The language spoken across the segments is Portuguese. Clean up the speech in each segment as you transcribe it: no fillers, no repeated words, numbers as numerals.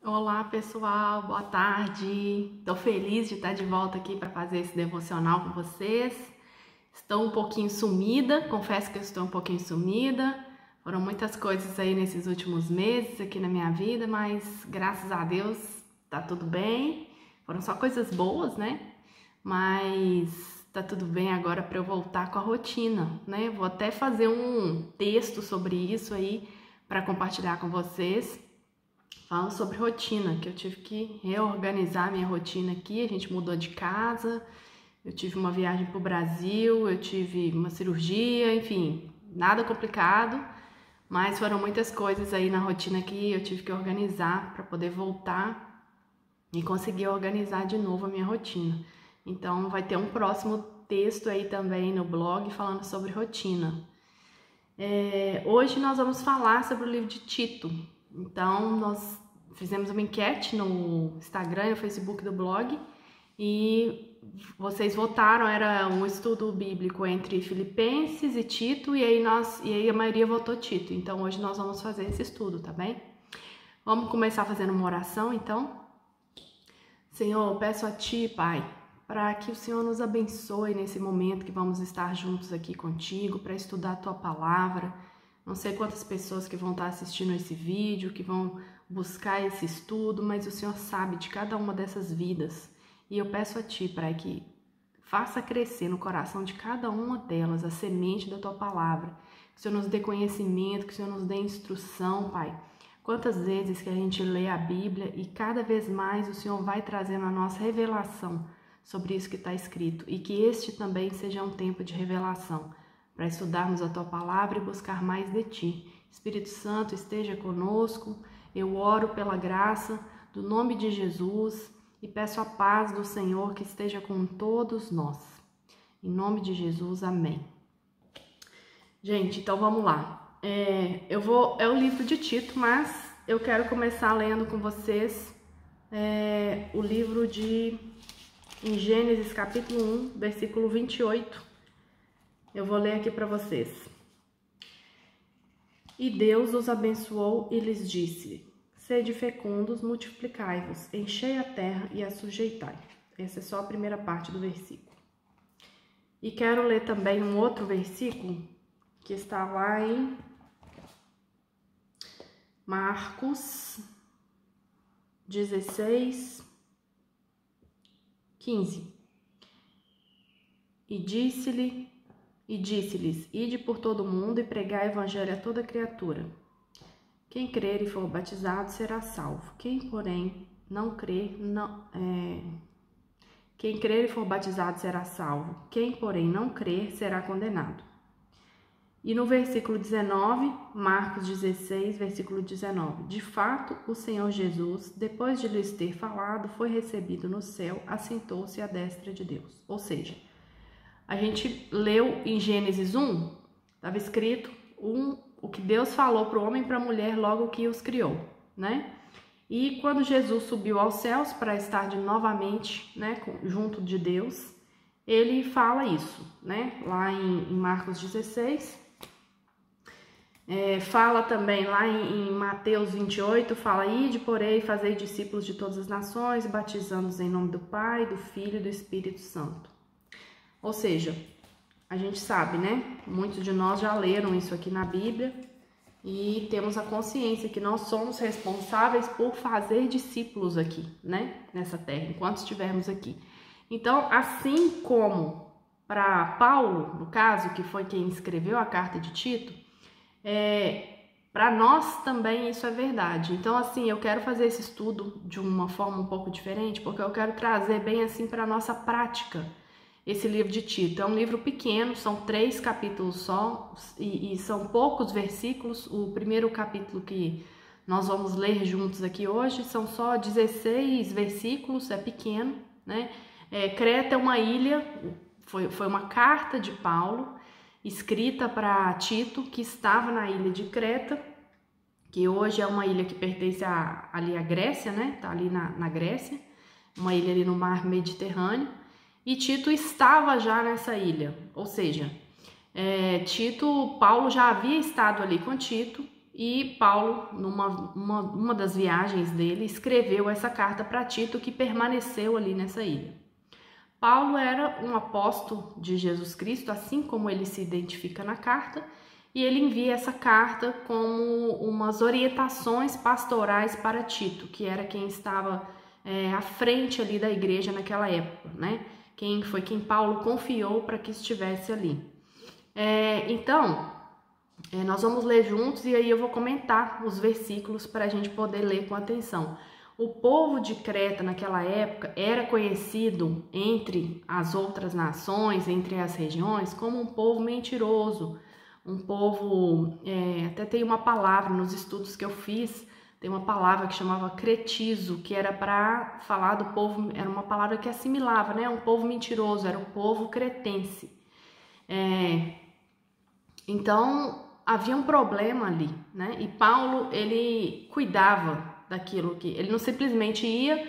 Olá pessoal, boa tarde. Estou feliz de estar de volta aqui para fazer esse devocional com vocês. Estou um pouquinho sumida, confesso que eu estou um pouquinho sumida. Foram muitas coisas aí nesses últimos meses aqui na minha vida, mas graças a Deus tá tudo bem. Foram só coisas boas, né? Mas tá tudo bem agora para eu voltar com a rotina, né? Vou até fazer um texto sobre isso aí para compartilhar com vocês. Falo sobre rotina, que eu tive que reorganizar minha rotina aqui. A gente mudou de casa, eu tive uma viagem para o Brasil, eu tive uma cirurgia, enfim, nada complicado, mas foram muitas coisas aí na rotina que eu tive que organizar para poder voltar e conseguir organizar de novo a minha rotina. Então vai ter um próximo texto aí também no blog falando sobre rotina. Hoje nós vamos falar sobre o livro de Tito. Então, nós fizemos uma enquete no Instagram e no Facebook do blog e vocês votaram, era um estudo bíblico entre Filipenses e Tito, e aí a maioria votou Tito. Então, hoje nós vamos fazer esse estudo, tá bem? Vamos começar fazendo uma oração, então? Senhor, eu peço a Ti, Pai, para que o Senhor nos abençoe nesse momento que vamos estar juntos aqui contigo para estudar a Tua Palavra. Não sei quantas pessoas que vão estar assistindo esse vídeo, que vão buscar esse estudo, mas o Senhor sabe de cada uma dessas vidas. E eu peço a Ti, Pai, que faça crescer no coração de cada uma delas a semente da Tua Palavra. Que o Senhor nos dê conhecimento, que o Senhor nos dê instrução, Pai. Quantas vezes que a gente lê a Bíblia e cada vez mais o Senhor vai trazendo a nossa revelação sobre isso que está escrito. E que este também seja um tempo de revelação, para estudarmos a Tua Palavra e buscar mais de Ti. Espírito Santo, esteja conosco. Eu oro pela graça do nome de Jesus e peço a paz do Senhor que esteja com todos nós. Em nome de Jesus, amém. Gente, então vamos lá. É o livro de Tito, mas eu quero começar lendo com vocês o livro em Gênesis capítulo 1, versículo 28. Eu vou ler aqui para vocês. E Deus os abençoou e lhes disse: sede fecundos, multiplicai-vos, enchei a terra e a sujeitai. Essa é só a primeira parte do versículo. E quero ler também um outro versículo que está lá em Marcos 16, 15. E disse-lhes, ide por todo o mundo e pregai o evangelho a toda criatura. Quem crer e for batizado será salvo. Quem, porém, não crer, quem crer e for batizado será salvo. Quem, porém, não crer será condenado. E no versículo 19, Marcos 16, versículo 19. De fato, o Senhor Jesus, depois de lhes ter falado, foi recebido no céu, assentou-se à destra de Deus. Ou seja, a gente leu em Gênesis 1, estava escrito o que Deus falou para o homem e para a mulher logo que os criou, né? E quando Jesus subiu aos céus para estar novamente, né, junto de Deus, ele fala isso, né? Lá em Marcos 16, fala também lá em Mateus 28, fala: ide, porém, fazei discípulos de todas as nações, batizando-os em nome do Pai, do Filho e do Espírito Santo. Ou seja, a gente sabe, né? Muitos de nós já leram isso aqui na Bíblia e temos a consciência que nós somos responsáveis por fazer discípulos aqui, né? Nessa terra, enquanto estivermos aqui. Então, assim como para Paulo, no caso, que foi quem escreveu a carta de Tito, para nós também isso é verdade. Então, assim, eu quero fazer esse estudo de uma forma um pouco diferente, porque eu quero trazer bem assim para a nossa prática esse livro de Tito. É um livro pequeno, são 3 capítulos só e são poucos versículos. O primeiro capítulo que nós vamos ler juntos aqui hoje são só 16 versículos, é pequeno, né? Creta é uma ilha, foi uma carta de Paulo escrita para Tito, que estava na ilha de Creta, que hoje é uma ilha que pertence ali à Grécia, né? Tá ali na Grécia, uma ilha ali no mar Mediterrâneo. E Tito estava já nessa ilha, ou seja, Paulo já havia estado ali com Tito, e Paulo, uma das viagens dele, escreveu essa carta para Tito, que permaneceu ali nessa ilha. Paulo era um apóstolo de Jesus Cristo, assim como ele se identifica na carta, e ele envia essa carta como umas orientações pastorais para Tito, que era quem estava à frente ali da igreja naquela época, né? Quem Paulo confiou para que estivesse ali. Então, nós vamos ler juntos e aí eu vou comentar os versículos para a gente poder ler com atenção. O povo de Creta naquela época era conhecido entre as outras nações, entre as regiões, como um povo mentiroso, um povo, até tem uma palavra nos estudos que eu fiz, tem uma palavra que chamava cretizo, que era para falar do povo, era uma palavra que assimilava, né? Um povo mentiroso, era o povo cretense. Então, havia um problema ali, né? E Paulo, ele cuidava daquilo que... Ele não simplesmente ia,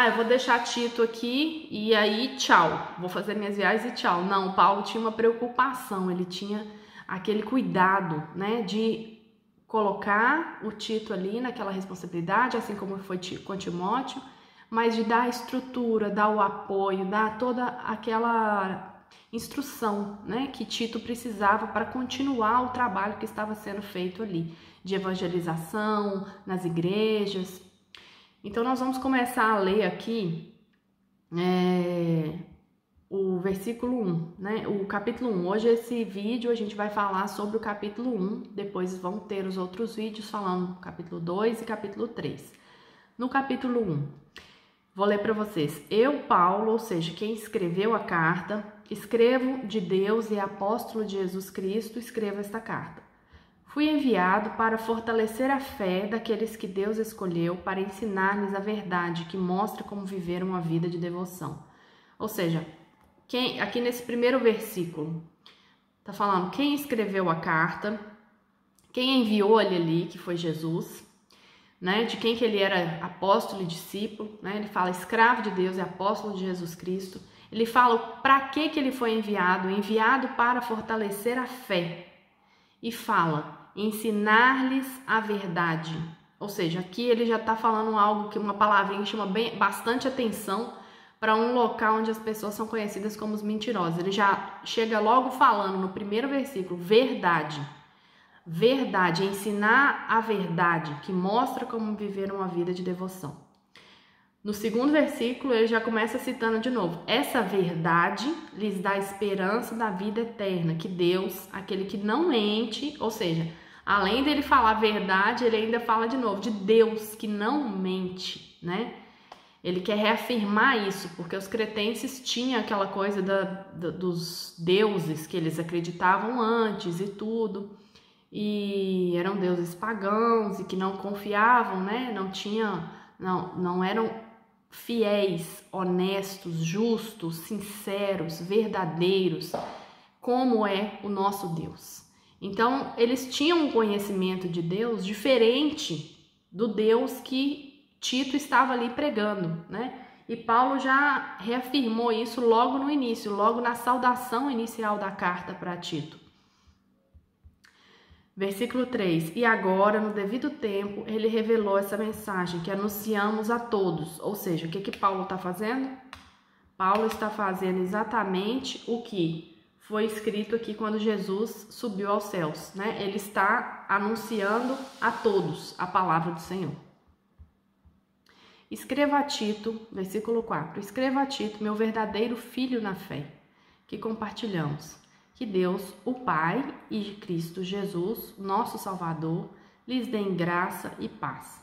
eu vou deixar Tito aqui e aí tchau, vou fazer minhas viagens e tchau. Não, Paulo tinha uma preocupação, ele tinha aquele cuidado, né? De colocar o Tito ali naquela responsabilidade, assim como foi com Timóteo, mas de dar a estrutura, dar o apoio, dar toda aquela instrução, né, que Tito precisava para continuar o trabalho que estava sendo feito ali, de evangelização nas igrejas. Então nós vamos começar a ler aqui o versículo 1, né, o capítulo 1. Hoje esse vídeo a gente vai falar sobre o capítulo 1, depois vão ter os outros vídeos falando capítulo 2 e capítulo 3. No capítulo 1, vou ler para vocês. Eu, Paulo, ou seja, quem escreveu a carta, escrevo de Deus e apóstolo de Jesus Cristo, escrevo esta carta. Fui enviado para fortalecer a fé daqueles que Deus escolheu para ensinar-lhes a verdade que mostra como viver uma vida de devoção. Ou seja, aqui nesse primeiro versículo, está falando quem escreveu a carta, quem enviou ele ali, que foi Jesus, né, de quem que ele era apóstolo e discípulo, né? Ele fala escravo de Deus e apóstolo de Jesus Cristo. Ele fala para que ele foi enviado para fortalecer a fé. E fala ensinar-lhes a verdade. Ou seja, aqui ele já está falando algo que uma palavrinha que chama bastante atenção para um local onde as pessoas são conhecidas como os mentirosos. Ele já chega logo falando no primeiro versículo, verdade. Verdade, ensinar a verdade, que mostra como viver uma vida de devoção. No segundo versículo, ele já começa citando de novo. Essa verdade lhes dá esperança da vida eterna, que Deus, aquele que não mente, ou seja, além dele falar verdade, ele ainda fala de novo, de Deus que não mente, né? Ele quer reafirmar isso, porque os cretenses tinham aquela coisa dos deuses que eles acreditavam antes e tudo, e eram deuses pagãos e que não confiavam, né? Não eram fiéis, honestos, justos, sinceros, verdadeiros, como é o nosso Deus. Então, eles tinham um conhecimento de Deus diferente do Deus que Tito estava ali pregando, né? E Paulo já reafirmou isso logo no início, logo na saudação inicial da carta para Tito. Versículo 3, e agora, no devido tempo, ele revelou essa mensagem que anunciamos a todos. Ou seja, o que Paulo está fazendo? Paulo está fazendo exatamente o que foi escrito aqui quando Jesus subiu aos céus, né? Ele está anunciando a todos a palavra do Senhor. Escreva a Tito, versículo 4, escreva a Tito, meu verdadeiro filho na fé, que compartilhamos. Que Deus, o Pai e de Cristo Jesus, nosso Salvador, lhes dêem graça e paz.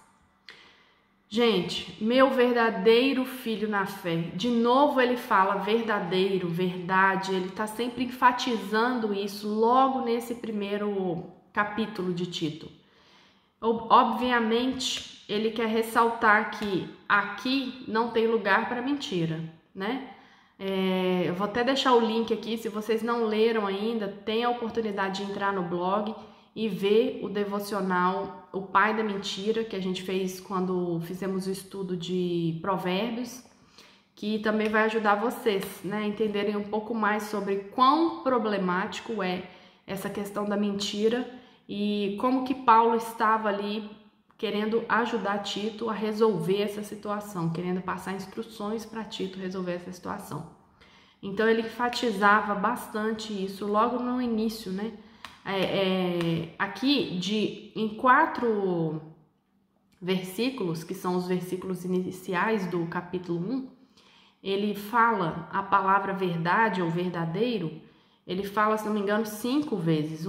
Gente, meu verdadeiro filho na fé. De novo ele fala verdadeiro, verdade. Ele está sempre enfatizando isso logo nesse primeiro capítulo de Tito. Obviamente, ele quer ressaltar que aqui não tem lugar para mentira, né? Eu vou até deixar o link aqui, se vocês não leram ainda, tem a oportunidade de entrar no blog e ver o devocional O Pai da Mentira, que a gente fez quando fizemos o estudo de Provérbios, que também vai ajudar vocês, né, a entenderem um pouco mais sobre quão problemático é essa questão da mentira e como que Paulo estava ali querendo ajudar Tito a resolver essa situação, querendo passar instruções para Tito resolver essa situação. Então ele enfatizava bastante isso logo no início, né? Aqui em 4 versículos, que são os versículos iniciais do capítulo 1, ele fala a palavra verdade ou verdadeiro, ele fala, se não me engano, 5 vezes.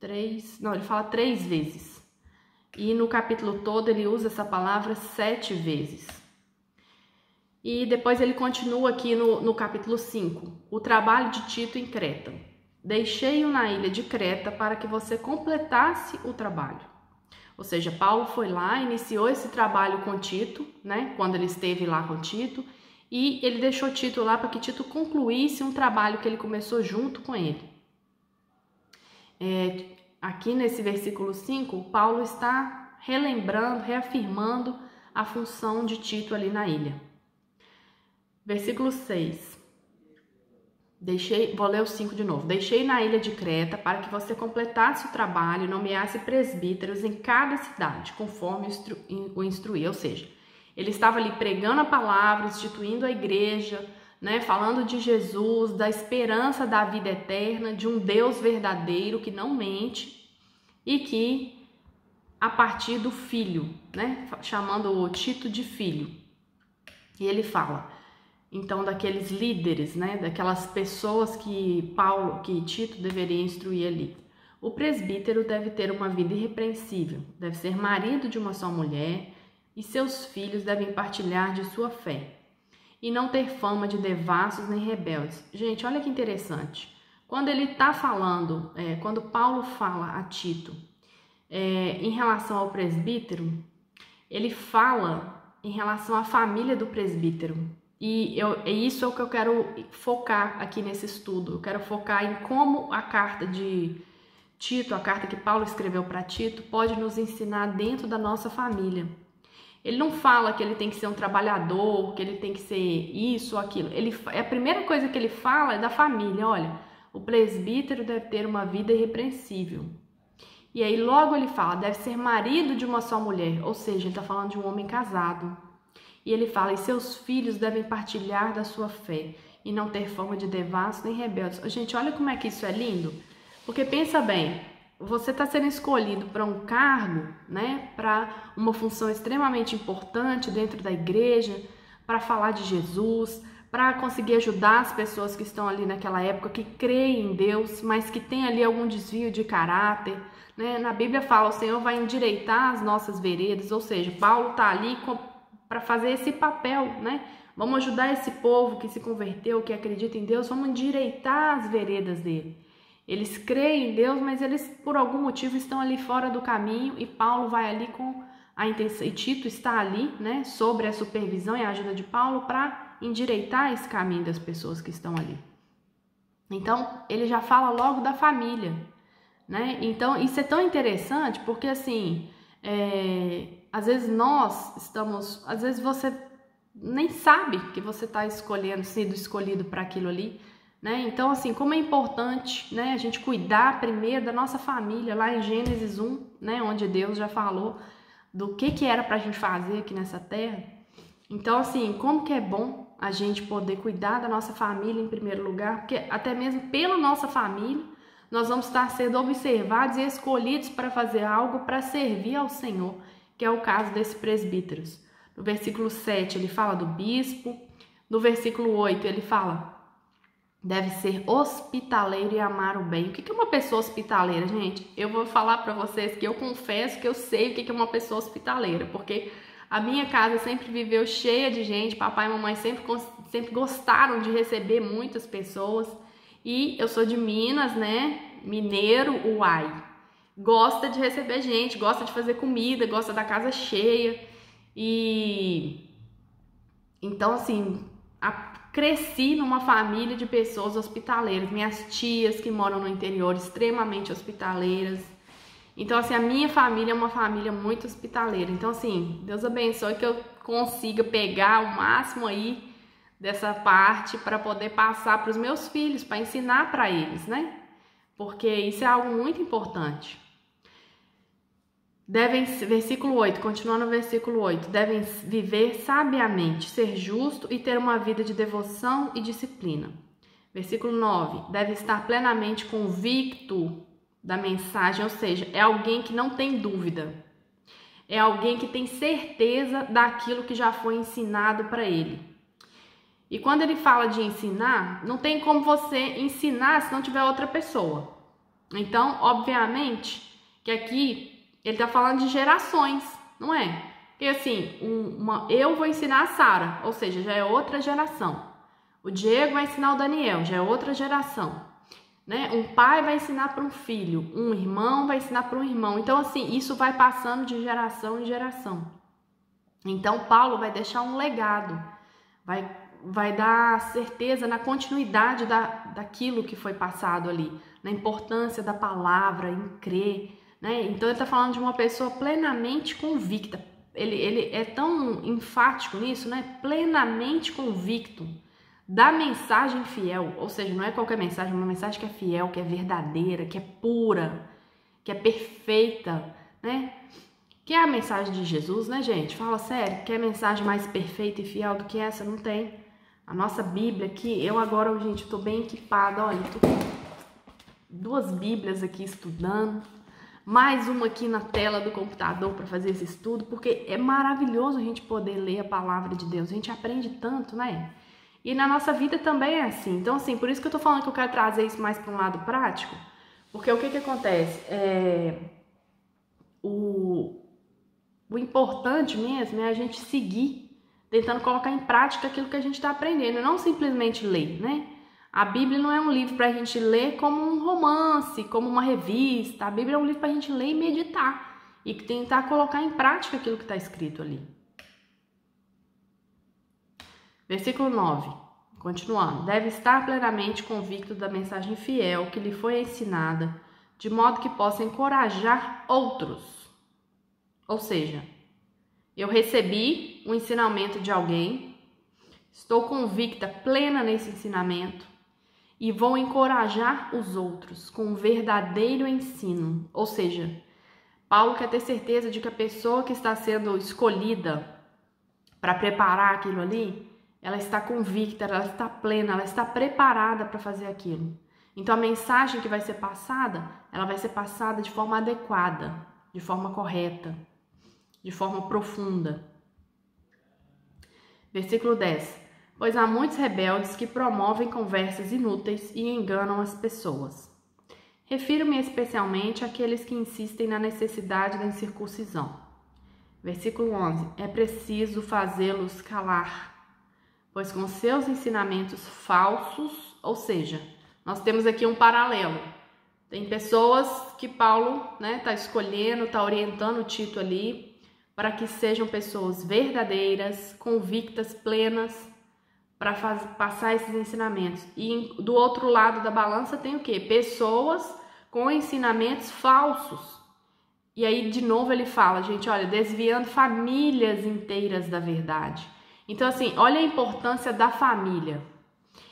Ele fala 3 vezes. E no capítulo todo ele usa essa palavra 7 vezes. E depois ele continua aqui no capítulo 5. O trabalho de Tito em Creta. Deixei-o na ilha de Creta para que você completasse o trabalho. Ou seja, Paulo foi lá, iniciou esse trabalho com Tito, né? Quando ele esteve lá com Tito. E ele deixou Tito lá para que Tito concluísse um trabalho que ele começou junto com ele. Aqui nesse versículo 5, Paulo está relembrando, reafirmando a função de Tito ali na ilha. Versículo 6. Vou ler o 5 de novo. Deixei na ilha de Creta para que você completasse o trabalho e nomeasse presbíteros em cada cidade, conforme o instruía. Ou seja, ele estava ali pregando a palavra, instituindo a igreja, né, falando de Jesus, da esperança da vida eterna, de um Deus verdadeiro que não mente e que, a partir do filho, né, chamando o Tito de filho. E ele fala, então, daqueles líderes, né, daquelas pessoas que Tito deveria instruir ali. O presbítero deve ter uma vida irrepreensível, deve ser marido de uma só mulher e seus filhos devem partilhar de sua fé e não ter fama de devassos nem rebeldes. Gente, olha que interessante. Quando ele está falando, quando Paulo fala a Tito em relação ao presbítero, ele fala em relação à família do presbítero. E isso é o que eu quero focar aqui nesse estudo. Eu quero focar em como a carta de Tito, a carta que Paulo escreveu para Tito, pode nos ensinar dentro da nossa família. Ele não fala que ele tem que ser um trabalhador, que ele tem que ser isso ou aquilo. A primeira coisa que ele fala é da família. Olha, o presbítero deve ter uma vida irrepreensível. E aí logo ele fala, deve ser marido de uma só mulher. Ou seja, ele está falando de um homem casado. E ele fala, e seus filhos devem partilhar da sua fé e não ter fama de devassos nem rebeldes. Gente, olha como é que isso é lindo. Porque pensa bem, você está sendo escolhido para um cargo, né, para uma função extremamente importante dentro da igreja, para falar de Jesus, para conseguir ajudar as pessoas que estão ali naquela época, que creem em Deus, mas que tem ali algum desvio de caráter, né? Na Bíblia fala, o Senhor vai endireitar as nossas veredas, ou seja, Paulo está ali para fazer esse papel, né? Vamos ajudar esse povo que se converteu, que acredita em Deus, vamos endireitar as veredas dele. Eles creem em Deus, mas eles por algum motivo estão ali fora do caminho e Paulo vai ali com a intenção, e Tito está ali, né, sobre a supervisão e a ajuda de Paulo para endireitar esse caminho das pessoas que estão ali. Então, ele já fala logo da família, né? Então, isso é tão interessante porque assim, às vezes às vezes você nem sabe que você está sendo escolhido para aquilo ali, né? Então, assim, como é importante, né, a gente cuidar primeiro da nossa família, lá em Gênesis 1, né, onde Deus já falou do que era para a gente fazer aqui nessa terra. Então, assim, como que é bom a gente poder cuidar da nossa família em primeiro lugar, porque até mesmo pela nossa família, nós vamos estar sendo observados e escolhidos para fazer algo para servir ao Senhor, que é o caso desses presbíteros. No versículo 7, ele fala do bispo. No versículo 8, ele fala, deve ser hospitaleiro e amar o bem. O que é uma pessoa hospitaleira, gente? Eu vou falar para vocês que eu confesso que eu sei o que é uma pessoa hospitaleira, porque a minha casa sempre viveu cheia de gente, papai e mamãe sempre gostaram de receber muitas pessoas, e eu sou de Minas, né? Mineiro, uai. Gosta de receber gente, gosta de fazer comida, gosta da casa cheia. E então, assim, cresci numa família de pessoas hospitaleiras. Minhas tias que moram no interior, extremamente hospitaleiras. Então, assim, a minha família é uma família muito hospitaleira. Então, assim, Deus abençoe que eu consiga pegar o máximo aí dessa parte para poder passar para os meus filhos, para ensinar para eles, né? Porque isso é algo muito importante. Versículo 8, continuando no versículo 8, devem viver sabiamente, ser justo e ter uma vida de devoção e disciplina. Versículo 9, deve estar plenamente convicto da mensagem, ou seja, é alguém que não tem dúvida, é alguém que tem certeza daquilo que já foi ensinado para ele. E quando ele fala de ensinar, não tem como você ensinar se não tiver outra pessoa. Então, obviamente, que aqui ele está falando de gerações, não é? Porque assim, eu vou ensinar a Sara, ou seja, já é outra geração. O Diego vai ensinar o Daniel, já é outra geração. Né? Um pai vai ensinar para um filho, um irmão vai ensinar para um irmão. Então, assim, isso vai passando de geração em geração. Então, Paulo vai deixar um legado, vai dar certeza na continuidade daquilo que foi passado ali, na importância da palavra, em crer. Né? Então, ele está falando de uma pessoa plenamente convicta. Ele é tão enfático nisso, né? Plenamente convicto da mensagem fiel. Ou seja, não é qualquer mensagem, é uma mensagem que é fiel, que é verdadeira, que é pura, que é perfeita, né? Que é a mensagem de Jesus, né, gente? Fala sério, que é mensagem mais perfeita e fiel do que essa? Não tem. A nossa Bíblia aqui, eu agora, gente, tô bem equipada, olha, tô com 2 Bíblias aqui estudando, mais uma aqui na tela do computador para fazer esse estudo, porque é maravilhoso a gente poder ler a palavra de Deus, a gente aprende tanto, né? E na nossa vida também é assim. Então, assim, por isso que eu tô falando que eu quero trazer isso mais para um lado prático, porque o que acontece? O importante mesmo é a gente seguir, tentando colocar em prática aquilo que a gente está aprendendo, não simplesmente ler, né? A Bíblia não é um livro para a gente ler como um romance, como uma revista. A Bíblia é um livro para a gente ler e meditar e tentar colocar em prática aquilo que está escrito ali. Versículo 9, continuando. Deve estar plenamente convicto da mensagem fiel que lhe foi ensinada, de modo que possa encorajar outros. Ou seja, eu recebi um ensinamento de alguém, estou convicta, plena nesse ensinamento, e vou encorajar os outros com um verdadeiro ensino. Ou seja, Paulo quer ter certeza de que a pessoa que está sendo escolhida para preparar aquilo ali, ela está convicta, ela está plena, ela está preparada para fazer aquilo. Então a mensagem que vai ser passada, ela vai ser passada de forma adequada, de forma correta, de forma profunda. Versículo 10. Pois há muitos rebeldes que promovem conversas inúteis e enganam as pessoas. Refiro-me especialmente àqueles que insistem na necessidade da incircuncisão. Versículo 11. É preciso fazê-los calar, pois com seus ensinamentos falsos, ou seja, nós temos aqui um paralelo. Tem pessoas que Paulo está escolhendo, está orientando o Tito ali, para que sejam pessoas verdadeiras, convictas, plenas, para passar esses ensinamentos. E do outro lado da balança tem o quê? Pessoas com ensinamentos falsos. E aí, de novo, ele fala, gente, olha, desviando famílias inteiras da verdade. Então, assim, olha a importância da família.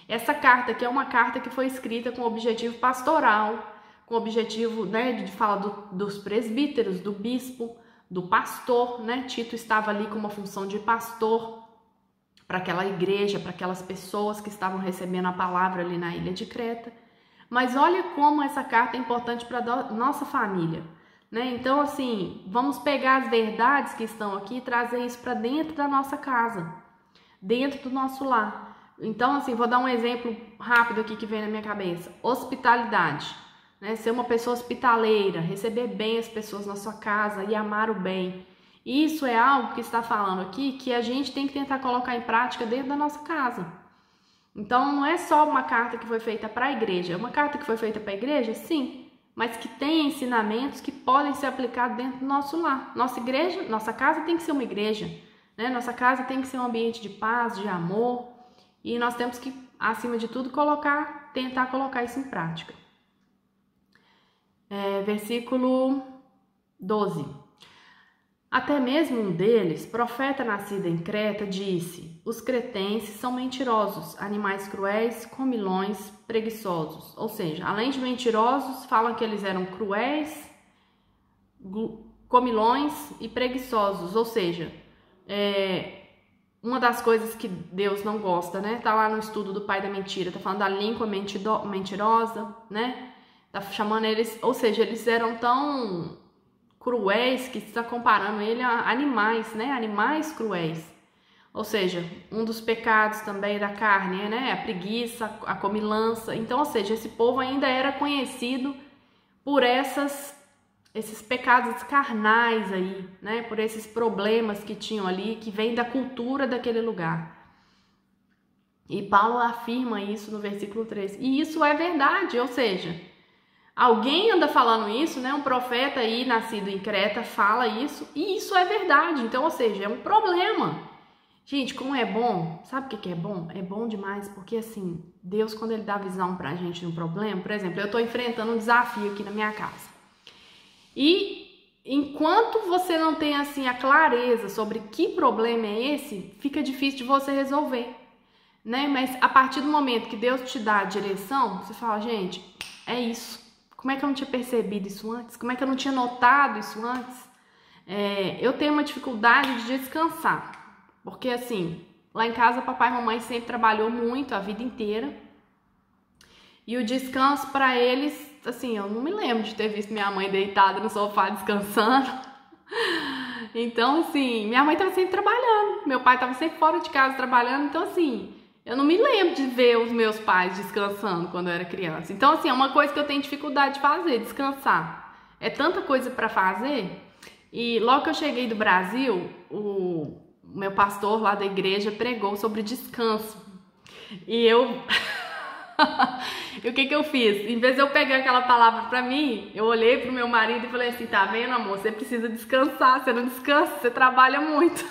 Essa carta aqui é uma carta que foi escrita com objetivo pastoral, com objetivo, de falar dos presbíteros, do bispo, do pastor, né? Tito estava ali com uma função de pastor para aquela igreja, para aquelas pessoas que estavam recebendo a palavra ali na ilha de Creta. Mas olha como essa carta é importante para a nossa família, né? Então, assim, vamos pegar as verdades que estão aqui e trazer isso para dentro da nossa casa, dentro do nosso lar. Então, assim, vou dar um exemplo rápido aqui que vem na minha cabeça. Hospitalidade, né? Ser uma pessoa hospitaleira, receber bem as pessoas na sua casa e amar o bem. Isso é algo que está falando aqui que a gente tem que tentar colocar em prática dentro da nossa casa. Então, não é só uma carta que foi feita para a igreja. É uma carta que foi feita para a igreja, sim, mas que tem ensinamentos que podem ser aplicados dentro do nosso lar. Nossa igreja, nossa casa tem que ser uma igreja, né? Nossa casa tem que ser um ambiente de paz, de amor, e nós temos que, acima de tudo, tentar colocar isso em prática. Versículo 12. Até mesmo um deles, profeta nascido em Creta, disse: os cretenses são mentirosos, animais cruéis, comilões, preguiçosos. Ou seja, além de mentirosos, falam que eles eram cruéis, comilões e preguiçosos. Ou seja, uma das coisas que Deus não gosta, né? Tá lá no estudo do pai da mentira, tá falando da língua mentirosa, né? Tá chamando eles, ou seja, eles eram tão cruéis que está comparando ele a animais, né? Animais cruéis. Ou seja, um dos pecados também da carne, né? A preguiça, a comilança. Então, ou seja, esse povo ainda era conhecido por esses pecados carnais aí, né? Por esses problemas que tinham ali, que vem da cultura daquele lugar. E Paulo afirma isso no versículo 3. E isso é verdade, ou seja, alguém anda falando isso, né? Um profeta aí, nascido em Creta, fala isso, e isso é verdade. Então, ou seja, é um problema. Gente, como é bom, sabe o que é bom? É bom demais, porque assim, Deus, quando Ele dá visão pra gente no problema, por exemplo, eu tô enfrentando um desafio aqui na minha casa. E enquanto você não tem assim a clareza sobre que problema é esse, fica difícil de você resolver, né? Mas a partir do momento que Deus te dá a direção, você fala, gente, é isso. Como é que eu não tinha percebido isso antes? Como é que eu não tinha notado isso antes? Eu tenho uma dificuldade de descansar. Porque assim, lá em casa papai e mamãe sempre trabalhou muito a vida inteira. E o descanso para eles, assim, eu não me lembro de ter visto minha mãe deitada no sofá descansando. Então assim, minha mãe estava sempre trabalhando, meu pai estava sempre fora de casa trabalhando. Então assim, eu não me lembro de ver os meus pais descansando quando eu era criança. Então assim, é uma coisa que eu tenho dificuldade de fazer, descansar. É tanta coisa para fazer. E logo que eu cheguei do Brasil, o meu pastor lá da igreja pregou sobre descanso. E eu... E o que eu fiz? Em vez de eu pegar aquela palavra pra mim, eu olhei pro meu marido e falei assim, tá vendo, amor? Você precisa descansar, você não descansa, você trabalha muito.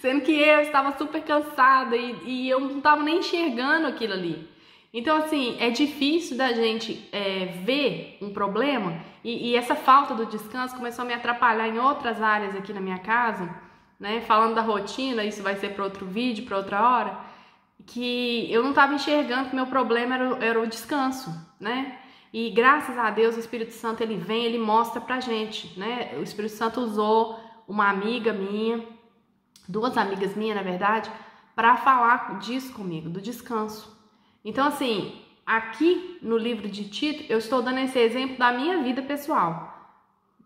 Sendo que eu estava super cansada e eu não estava nem enxergando aquilo ali. Então, assim, é difícil da gente ver um problema e essa falta do descanso começou a me atrapalhar em outras áreas aqui na minha casa, né? Falando da rotina, isso vai ser para outro vídeo, para outra hora, que eu não estava enxergando que meu problema era o descanso, né? E graças a Deus o Espírito Santo, ele vem, ele mostra pra gente, né? O Espírito Santo usou uma amiga minha, duas amigas minhas, na verdade, para falar disso comigo, do descanso. Então, assim, aqui no livro de Tito, eu estou dando esse exemplo da minha vida pessoal.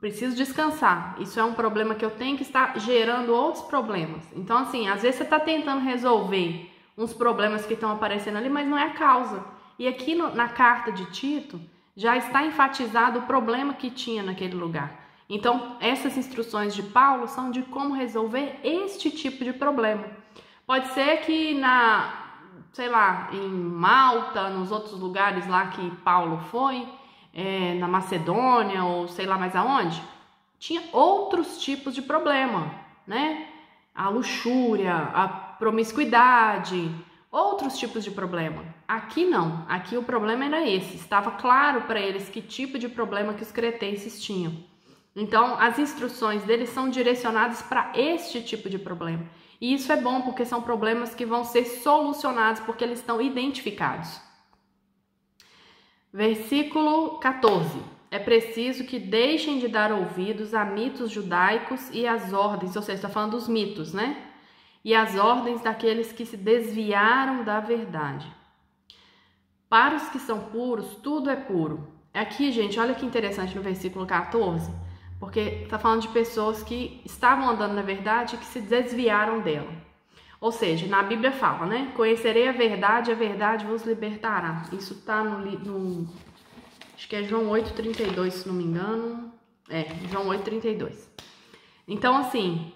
Preciso descansar. Isso é um problema que eu tenho que estar gerando outros problemas. Então, assim, às vezes você está tentando resolver uns problemas que estão aparecendo ali, mas não é a causa. E aqui na carta de Tito, já está enfatizado o problema que tinha naquele lugar. Então, essas instruções de Paulo são de como resolver este tipo de problema. Pode ser que sei lá, em Malta, nos outros lugares lá que Paulo foi, na Macedônia ou sei lá mais aonde, tinha outros tipos de problema, né? A luxúria, a promiscuidade, outros tipos de problema. Aqui não, aqui o problema era esse, estava claro para eles que tipo de problema que os cretenses tinham. Então, as instruções deles são direcionadas para este tipo de problema. E isso é bom porque são problemas que vão ser solucionados porque eles estão identificados. Versículo 14. É preciso que deixem de dar ouvidos a mitos judaicos e as ordens, ou seja, está falando dos mitos, né? E as ordens daqueles que se desviaram da verdade. Para os que são puros, tudo é puro. Aqui, gente, olha que interessante no versículo 14, porque está falando de pessoas que estavam andando na verdade e que se desviaram dela. Ou seja, na Bíblia fala, né? Conhecerei a verdade vos libertará. Isso está no acho que é João 8,32, se não me engano. João 8,32. Então, assim,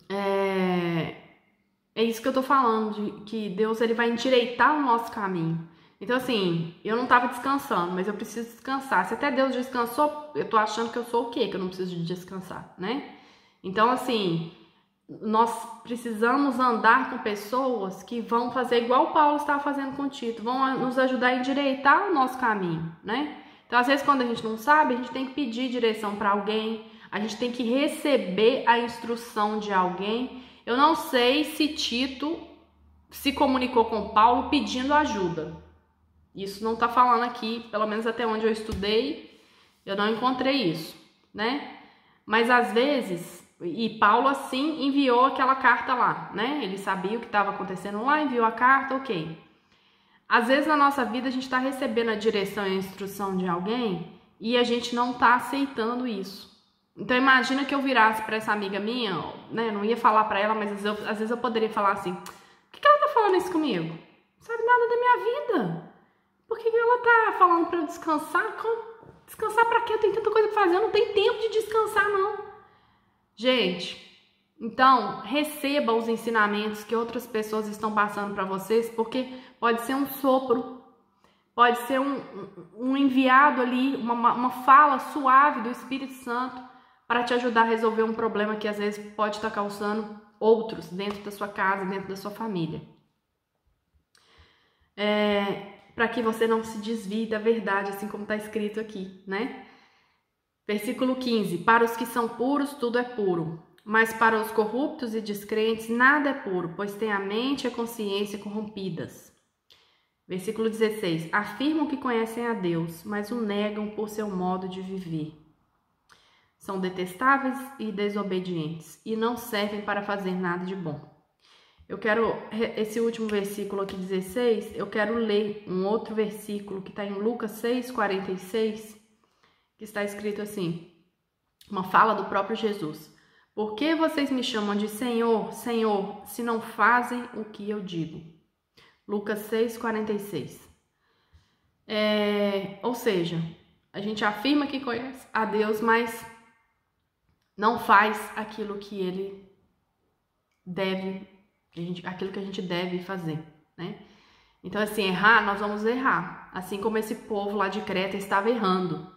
é isso que eu tô falando, de que Deus, ele vai endireitar o nosso caminho. Então, assim, eu não tava descansando, mas eu preciso descansar. Se até Deus descansou, eu tô achando que eu sou o quê? Que eu não preciso de descansar, né? Então, assim, nós precisamos andar com pessoas que vão fazer igual o Paulo estava fazendo com Tito, vão nos ajudar a endireitar o nosso caminho, né? Então, às vezes, quando a gente não sabe, a gente tem que pedir direção para alguém. a gente tem que receber a instrução de alguém. Eu não sei se Tito se comunicou com Paulo pedindo ajuda. Isso não está falando aqui, pelo menos até onde eu estudei, eu não encontrei isso, né? Mas às vezes, e Paulo assim enviou aquela carta lá, né? Ele sabia o que estava acontecendo lá, enviou a carta, ok. Às vezes na nossa vida a gente está recebendo a direção e a instrução de alguém e a gente não está aceitando isso. Então imagina que eu virasse para essa amiga minha, né? Eu não ia falar para ela, mas às vezes eu poderia falar assim: por que ela tá falando isso comigo? Não sabe nada da minha vida. Por que ela tá falando para eu descansar? Descansar para quê? Eu tenho tanta coisa para fazer, eu não tenho tempo de descansar não. Gente, então receba os ensinamentos que outras pessoas estão passando para vocês, porque pode ser um sopro, pode ser um enviado ali, uma fala suave do Espírito Santo para te ajudar a resolver um problema que às vezes pode estar causando outros dentro da sua casa, dentro da sua família. Para que você não se desvie da verdade, assim como está escrito aqui, né? Versículo 15. Para os que são puros, tudo é puro. Mas para os corruptos e descrentes, nada é puro, pois tem a mente e a consciência corrompidas. Versículo 16. Afirmam que conhecem a Deus, mas o negam por seu modo de viver. São detestáveis e desobedientes, e não servem para fazer nada de bom. Eu quero, esse último versículo aqui, 16, eu quero ler um outro versículo que está em Lucas 6,46, que está escrito assim, uma fala do próprio Jesus. Por que vocês me chamam de Senhor, Senhor, se não fazem o que eu digo? Lucas 6,46. Ou seja, a gente afirma que conhece a Deus, mas não faz aquilo que ele deve, aquilo que a gente deve fazer, né? Então, assim, errar, nós vamos errar. Assim como esse povo lá de Creta estava errando.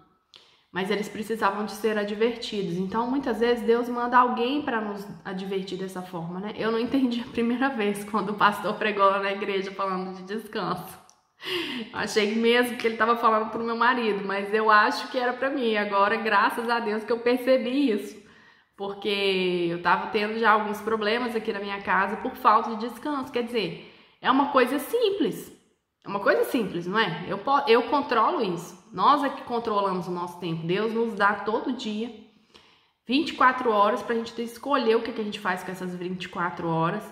Mas eles precisavam de ser advertidos. Então, muitas vezes, Deus manda alguém para nos advertir dessa forma, né? Eu não entendi a primeira vez quando o pastor pregou lá na igreja falando de descanso. Eu achei mesmo que ele estava falando para o meu marido, mas eu acho que era para mim. Agora, graças a Deus que eu percebi isso. Porque eu estava tendo já alguns problemas aqui na minha casa por falta de descanso. Quer dizer, é uma coisa simples. É uma coisa simples, não é? Eu controlo isso. Nós é que controlamos o nosso tempo. Deus nos dá todo dia 24 horas para a gente escolher o que a gente faz com essas 24 horas.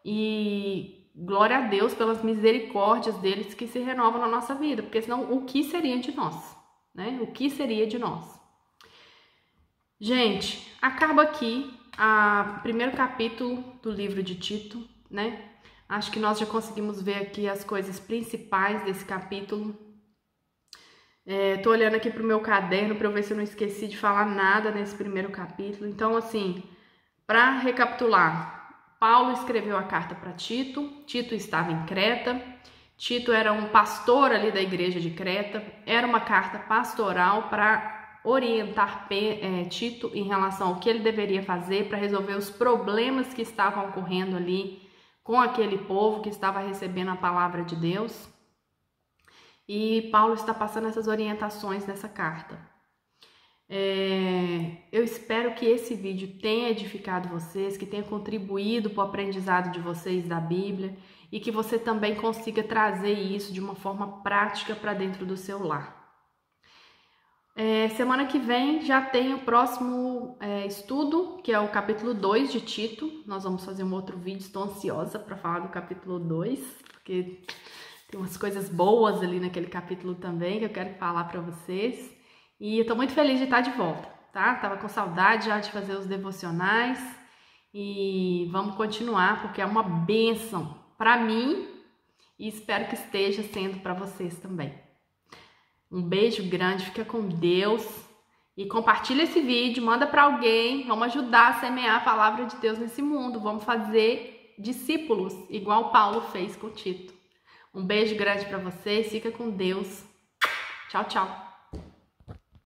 E glória a Deus pelas misericórdias deles que se renovam na nossa vida. Porque senão, o que seria de nós? Né? O que seria de nós? Gente, acaba aqui o primeiro capítulo do livro de Tito, né? Acho que nós já conseguimos ver aqui as coisas principais desse capítulo. Tô olhando aqui pro meu caderno para eu ver se eu não esqueci de falar nada nesse primeiro capítulo. Então, assim, para recapitular, Paulo escreveu a carta para Tito. Tito estava em Creta. Tito era um pastor ali da igreja de Creta. Era uma carta pastoral para orientar Tito em relação ao que ele deveria fazer para resolver os problemas que estavam ocorrendo ali com aquele povo que estava recebendo a palavra de Deus. E Paulo está passando essas orientações nessa carta. Eu espero que esse vídeo tenha edificado vocês, que tenha contribuído para o aprendizado de vocês da Bíblia e que você também consiga trazer isso de uma forma prática para dentro do seu lar. Semana que vem já tem o próximo estudo, que é o capítulo 2 de Tito. Nós vamos fazer um outro vídeo, estou ansiosa para falar do capítulo 2, porque tem umas coisas boas ali naquele capítulo também que eu quero falar para vocês. E eu estou muito feliz de estar de volta, tá? Tava com saudade já de fazer os devocionais e vamos continuar, porque é uma bênção para mim e espero que esteja sendo para vocês também. Um beijo grande, fica com Deus e compartilha esse vídeo, manda para alguém, vamos ajudar a semear a palavra de Deus nesse mundo, vamos fazer discípulos, igual Paulo fez com Tito. Um beijo grande para vocês, fica com Deus, tchau, tchau.